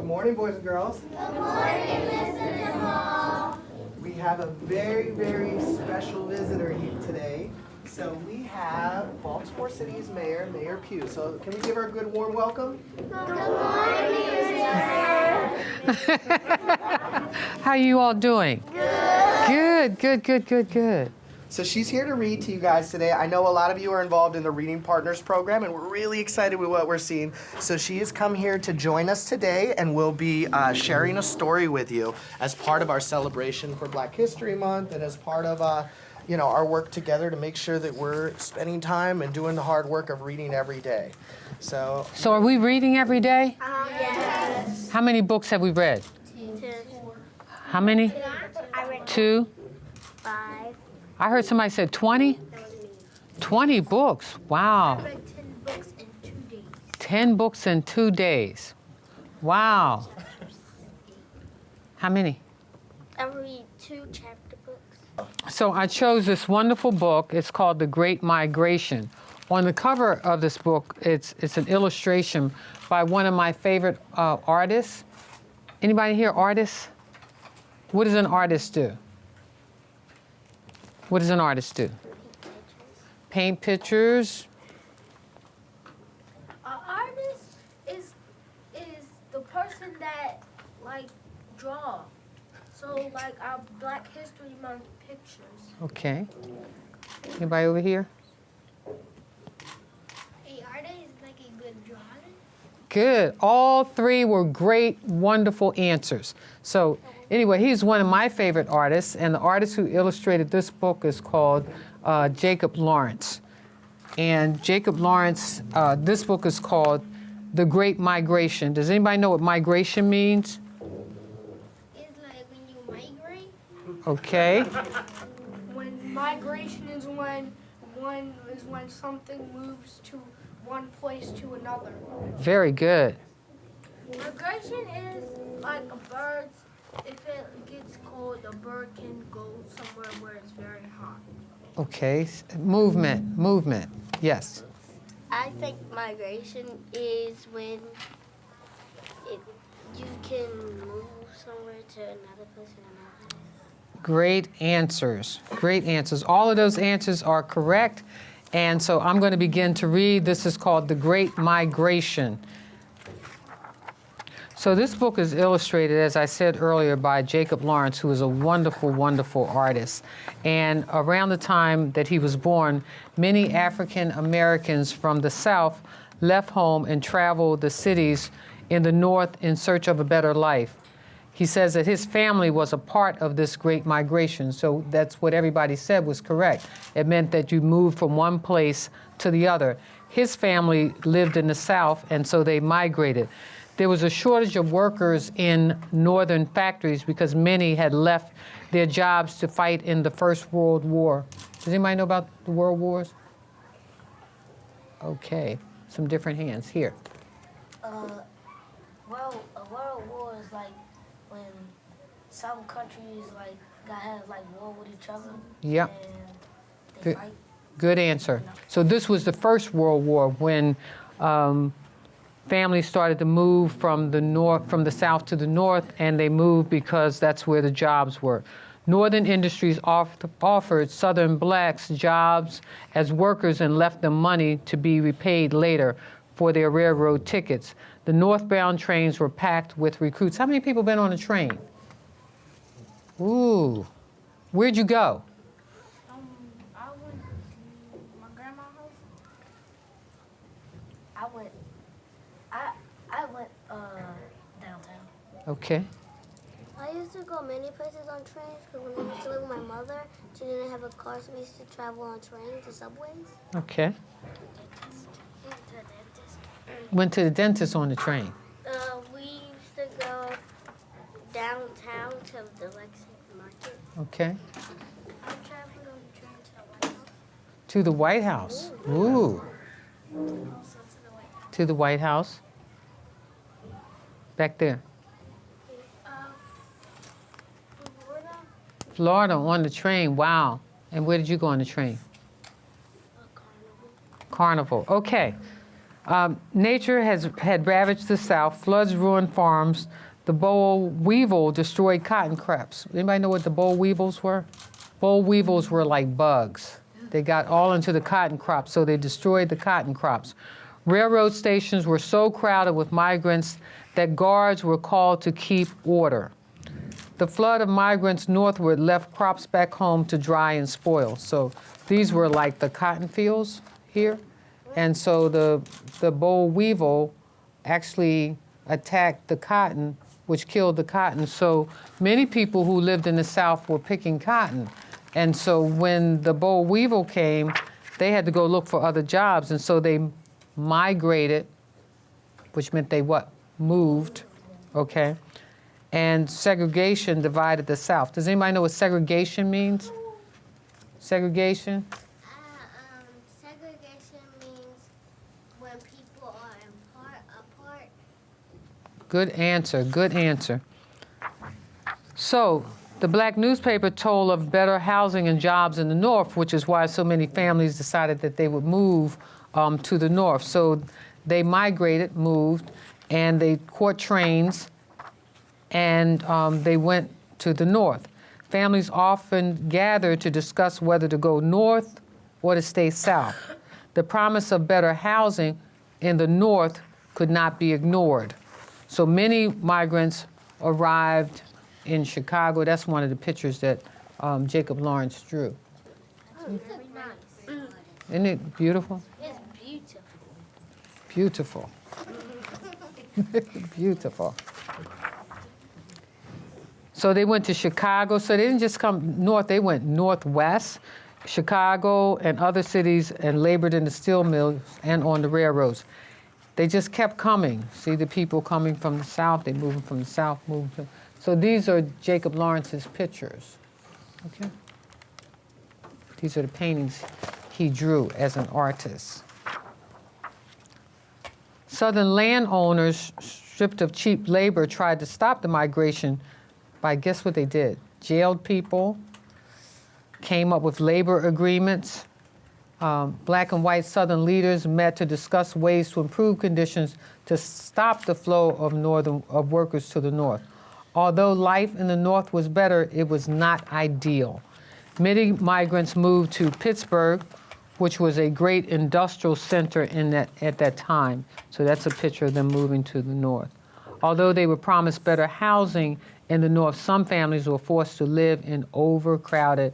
Good morning, boys and girls. Good morning, Mr. Jamal. We have a very, very special visitor here today. So we have Baltimore City's mayor, Mayor Pugh. So can we give her a good warm welcome? Good morning, Mr. How are you all doing? Good. So she's here to read to you guys today. I know a lot of you are involved in the Reading Partners program, and we're really excited with what we're seeing. So she has come here to join us today, and will be sharing a story with you as part of our celebration for Black History Month, and as part of our work together to make sure that we're spending time and doing the hard work of reading every day. So are we reading every day? Yes. How many books have we read? 2. How many? I read 2? 5. I heard somebody said 20? That was me. 20 books. Wow. I read 10 books in 2 days. 10 books in 2 days. Wow. How many? I read 2 chapter books. So I chose this wonderful book. It's called The Great Migration. On the cover of this book, it's an illustration by one of my favorite artists. Anybody here artists? What does an artist do? What does an artist do? Paint pictures. An artist is the person that draw. So our Black History Month pictures. Okay. Anybody over here? A artist is a good drawing. Good. All 3 were great, wonderful answers. So anyway, he's one of my favorite artists, and the artist who illustrated this book is called Jacob Lawrence. And Jacob Lawrence, this book is called The Great Migration. Does anybody know what migration means? It's like when you migrate. Okay. When migration is when something moves to one place to another. Very good. Migration is like a bird's. If it gets cold, a bird can go somewhere where it's very hot. Okay. Movement. Yes. I think migration is when you can move somewhere to another place in another place. Great answers. All of those answers are correct. And so I'm going to begin to read. This is called The Great Migration. So this book is illustrated, as I said earlier, by Jacob Lawrence, who is a wonderful, wonderful artist. And around the time that he was born, many African Americans from the South left home and traveled the cities in the North in search of a better life. He says that his family was a part of this great migration, so that's what everybody said was correct. It meant that you moved from one place to the other. His family lived in the South, and so they migrated. There was a shortage of workers in northern factories because many had left their jobs to fight in the First World War. Does anybody know about the World Wars? Okay, some different hands here. Well, a world war is like when some countries had war with each other. Yep. And they Good. fight. Good answer. So this was the First World War when families started to move from the South to the North, and they moved because that's where the jobs were. Northern industries offered Southern blacks jobs as workers and left them money to be repaid later for their railroad tickets. The northbound trains were packed with recruits. How many people been on a train? Ooh. Where'd you go? I went to my grandma's house. I went downtown. Okay. I used to go many places on trains because when I used to live with my mother, she didn't have a car, so we used to travel on trains or subways. Okay. Went to the dentist on the train. We used to go downtown to the Lexington Market. Okay. I traveled on the train to the White House. To the White House. Ooh. Also to the White House. To the White House. Back there. Florida. Florida on the train. Wow. And where did you go on the train? Carnival. Carnival. Okay. Nature had ravaged the South. Floods ruined farms. The boll weevil destroyed cotton crops. Anybody know what the boll weevils were? Boll weevils were like bugs. They got all into the cotton crops, so they destroyed the cotton crops. Railroad stations were so crowded with migrants that guards were called to keep order. The flood of migrants northward left crops back home to dry and spoil. So these were like the cotton fields here. And so the boll weevil actually attacked the cotton, which killed the cotton. So many people who lived in the South were picking cotton. And so when the boll weevil came, they had to go look for other jobs. And so they migrated, which meant they what? Moved, okay? And segregation divided the South. Does anybody know what segregation means? Segregation? Segregation means when people are apart. Good answer, good answer. So, the black newspaper told of better housing and jobs in the North, which is why so many families decided that they would move to the North. So they migrated, moved, and they caught trains, and they went to the North. Families often gathered to discuss whether to go north or to stay south. The promise of better housing in the North could not be ignored. So many migrants arrived in Chicago. That's one of the pictures that Jacob Lawrence drew. Oh, very nice. Isn't it beautiful? It's beautiful. Beautiful. Beautiful. So they went to Chicago. So they didn't just come north, they went northwest, Chicago and other cities, and labored in the steel mills and on the railroads. They just kept coming. See the people coming from the South, they moving from the South, moving to. So these are Jacob Lawrence's pictures, okay? These are the paintings he drew as an artist. Southern landowners, stripped of cheap labor, tried to stop the migration by, guess what they did? Jailed people, came up with labor agreements. Black and white Southern leaders met to discuss ways to improve conditions to stop the flow of workers to the North. Although life in the North was better, it was not ideal. Many migrants moved to Pittsburgh, which was a great industrial center at that time. So that's a picture of them moving to the North. Although they were promised better housing in the North, some families were forced to live in overcrowded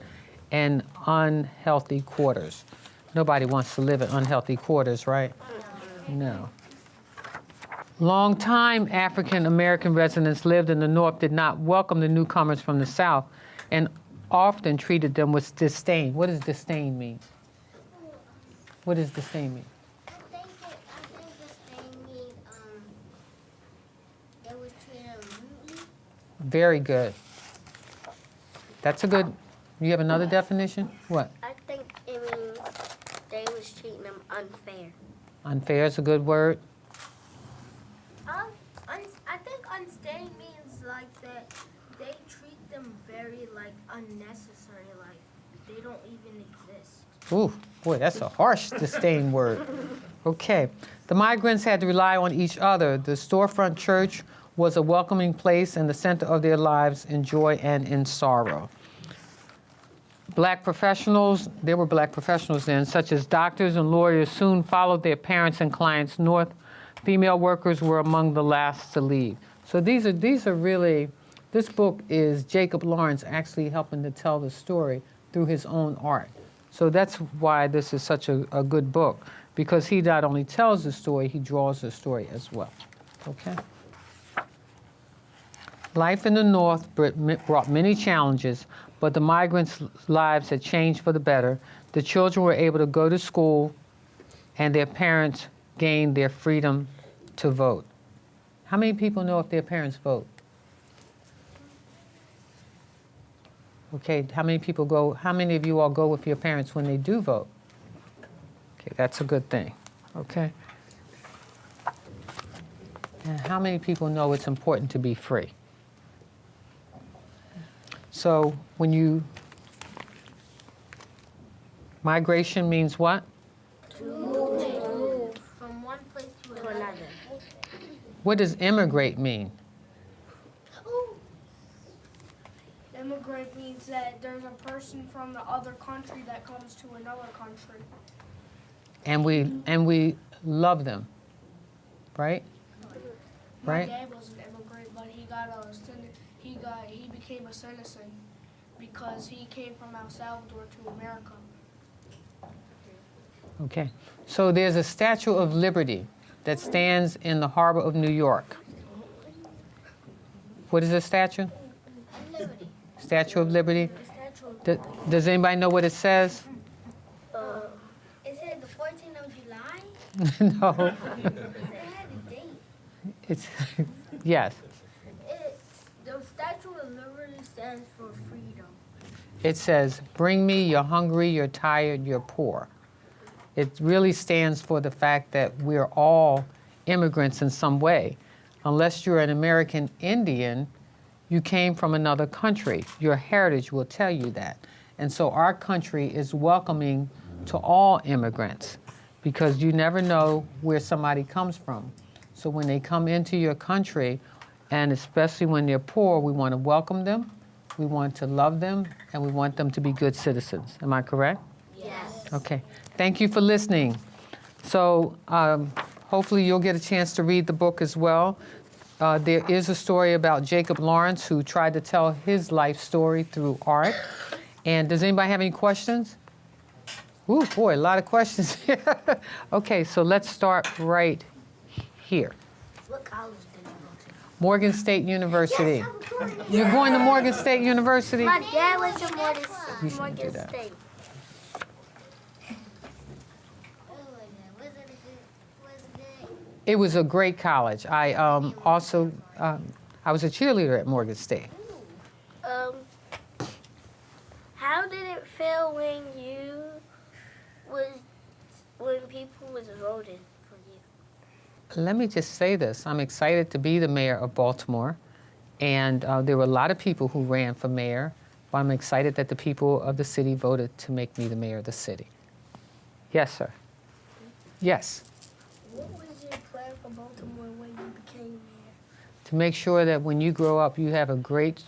and unhealthy quarters. Nobody wants to live in unhealthy quarters, right? No. Long-time African-American residents lived in the North did not welcome the newcomers from the South and often treated them with disdain. What does disdain mean? What does disdain mean? I think disdain means they was treated rudely. Very good. That's a good, you have another definition? What? I think it means they was treating them unfair. Unfair is a good word. I think unstaying means like that they treat them very like unnecessary, like they don't even exist. Ooh, boy, that's a harsh disdain word. Okay. The migrants had to rely on each other. The storefront church was a welcoming place in the center of their lives in joy and in sorrow. Black professionals, there were black professionals then, such as doctors and lawyers, soon followed their parents and clients north. Female workers were among the last to leave. So these are really, this book is Jacob Lawrence actually helping to tell the story through his own art. So that's why this is such a good book, because he not only tells the story, he draws the story as well. Okay? Life in the North brought many challenges, but the migrants' lives had changed for the better. The children were able to go to school, and their parents gained their freedom to vote. How many people know if their parents vote? Okay, how many people go, how many of you all go with your parents when they do vote? Okay, that's a good thing, okay? And how many people know it's important to be free? So when you, migration means what? To move from one place What does immigrate mean? Immigrant means that there's a person from the other country that comes to another country. And we love them, right? My Right? dad was an immigrant, but he became a citizen because he came from El Salvador to America. Okay. So there's a Statue of Liberty that stands in the harbor of New York. What is the statue? Liberty. Statue of Liberty. Does anybody know what it says? It said the 14th of July. No. It had a date. It's yes. The Statue of Liberty stands for freedom. It says, "Bring me, you're hungry, you're tired, you're poor." It really stands for the fact that we're all immigrants in some way. Unless you're an American Indian, you came from another country. Your heritage will tell you that. And so our country is welcoming to all immigrants because you never know where somebody comes from. So when they come into your country, and especially when they're poor, we want to welcome them, we want to love them, and we want them to be good citizens. Am I correct? Yes. Okay. Thank you for listening. So hopefully you'll get a chance to read the book as well. There is a story about Jacob Lawrence who tried to tell his life story through art. And does anybody have any questions? Ooh, boy, a lot of questions here. Okay, so let's start right here. What college did you go to? Morgan State University. You're going to Morgan State University? My dad went to Morgan You shouldn't do that. State. It was a great college. I also, I was a cheerleader at Morgan State. How did it feel when people was voting for you? Let me just say this. I'm excited to be the mayor of Baltimore. And there were a lot of people who ran for mayor, but I'm excited that the people of the city voted to make me the mayor of the city. Yes, sir. Yes. What was your plan for Baltimore when you became mayor? To make sure that when you grow up, you have a great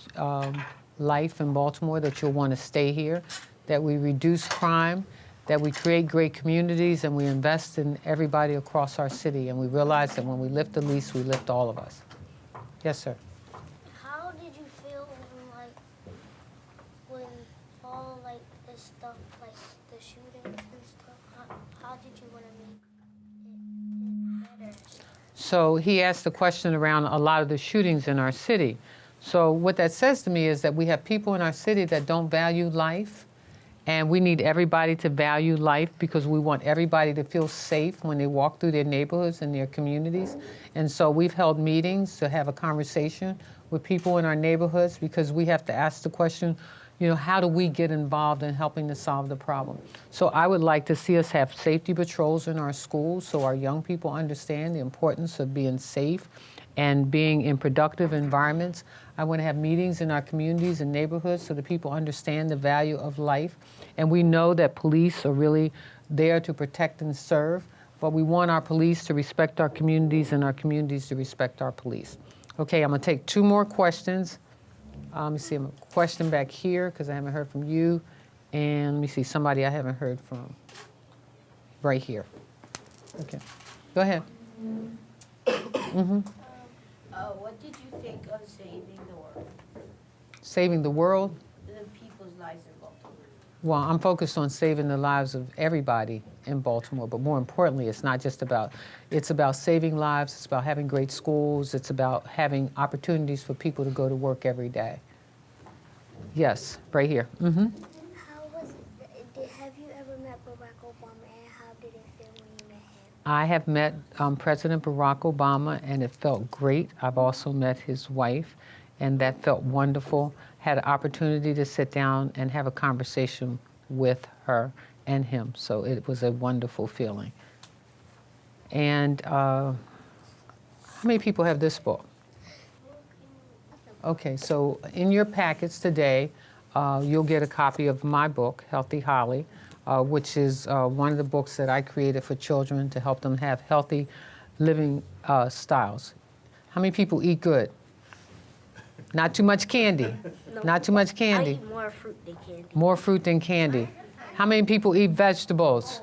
life in Baltimore, that you'll want to stay here, that we reduce crime, that we create great communities, and we invest in everybody across our city. And we realize that when we lift the least, we lift all of us. Yes, sir. How did you feel when all the stuff, like the shootings and stuff? How did you want to make it better? So he asked a question around a lot of the shootings in our city. So what that says to me is that we have people in our city that don't value life, and we need everybody to value life because we want everybody to feel safe when they walk through their neighborhoods and their communities. And so we've held meetings to have a conversation with people in our neighborhoods because we have to ask the question, you know, how do we get involved in helping to solve the problem? So I would like to see us have safety patrols in our schools so our young people understand the importance of being safe and being in productive environments. I want to have meetings in our communities and neighborhoods so that people understand the value of life. And we know that police are really there to protect and serve, but we want our police to respect our communities and our communities to respect our police. Okay, I'm going to take two more questions. Let me see, a question back here because I haven't heard from you. And let me see, somebody I haven't heard from right here. Okay, go ahead. What did you think of saving the world? Saving the world? The people's lives in Baltimore. Well, I'm focused on saving the lives of everybody in Baltimore, but more importantly, it's not just about, it's about saving lives, it's about having great schools, it's about having opportunities for people to go to work every day. Yes, right here. How was it? Have you ever met Barack Obama, and how did it feel when you met him? I have met President Barack Obama, and it felt great. I've also met his wife, and that felt wonderful. Had an opportunity to sit down and have a conversation with her and him, so it was a wonderful feeling. And how many people have this book? Okay, so in your packets today, you'll get a copy of my book, Healthy Holly, which is one of the books that I created for children to help them have healthy living styles. How many people eat good? Not too much candy. Not too much I candy. eat more fruit than candy. More fruit than candy. How many people eat vegetables?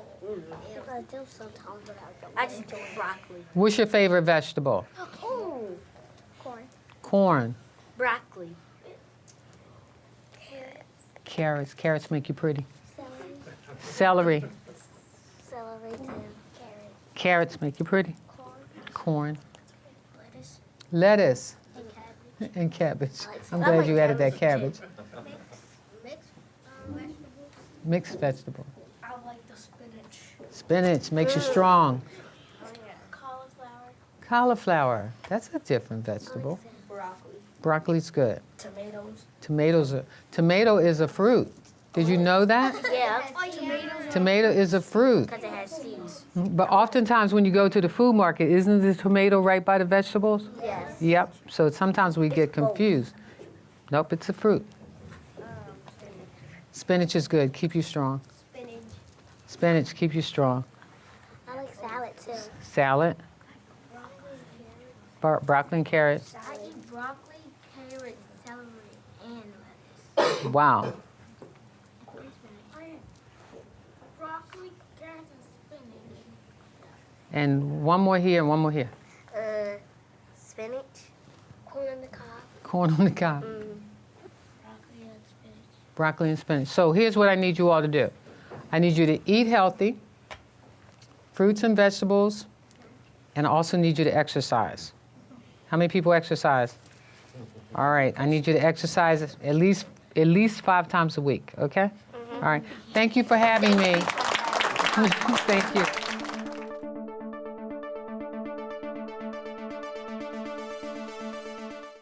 I do sometimes, but I don't. I just eat broccoli. What's your favorite vegetable? Ooh, Corn. Corn. broccoli. Carrots. Carrots make you pretty. Celery. Celery. Celery too. Carrots. Carrots make you pretty. Corn. Corn. Lettuce. Lettuce. And cabbage. And cabbage. I'm glad you added that cabbage. Mixed vegetables. Mixed vegetable. I like the spinach. Spinach makes you strong. Cauliflower. Cauliflower. That's a different vegetable. Broccoli. Broccoli's good. Tomatoes. Tomato is a fruit. Did you know that? Yeah, Tomato is a fruit. because it has seeds. But oftentimes when you go to the food market, isn't the tomato right by the vegetables? Yes. Yep. So sometimes we get confused. Nope, it's a fruit. Spinach is good. Keep you strong. Spinach. Spinach, keep you strong. I like salad too. Salad. Broccoli and carrots. I eat broccoli, carrots, celery, and lettuce. Wow. Broccoli, carrots, and spinach. And one more here and one more here. Spinach. Corn on the cob. Corn on the cob. Broccoli and spinach. Broccoli and spinach. So here's what I need you all to do. I need you to eat healthy, fruits and vegetables, and I also need you to exercise. How many people exercise? All right, I need you to exercise at least 5 times a week, okay? All right, thank you for having me. Thank you.